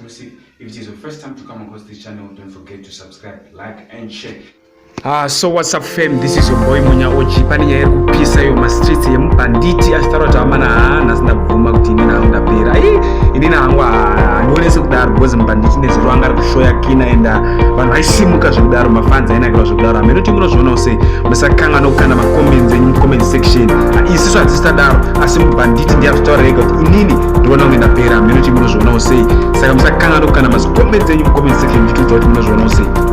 exclusive. If it is your first time to come across this channel, don't forget to subscribe, like and share. So what's up fam, this is your boy Munya Oji. Pani ya kupisa yo ma streets ya mpanditi asitaro tamana nasina vuma kuti nina ndapera. Inina angwa niwonese kudaro because mpanditi nezirwanga kushoya kina enda vanhu vaisimuka zvekudaro mafanza ainakira zvekudaro amene kuti munozviona use musakanga nokukanda macomments enyu comment section. Isisu hatisitadaro asi mpanditi ndiye akutaurira kuti inini ndiona kunge ndapera amene kuti munozviona use saka musakanga nokukanda macomments enyu comment section kuti munozviona use.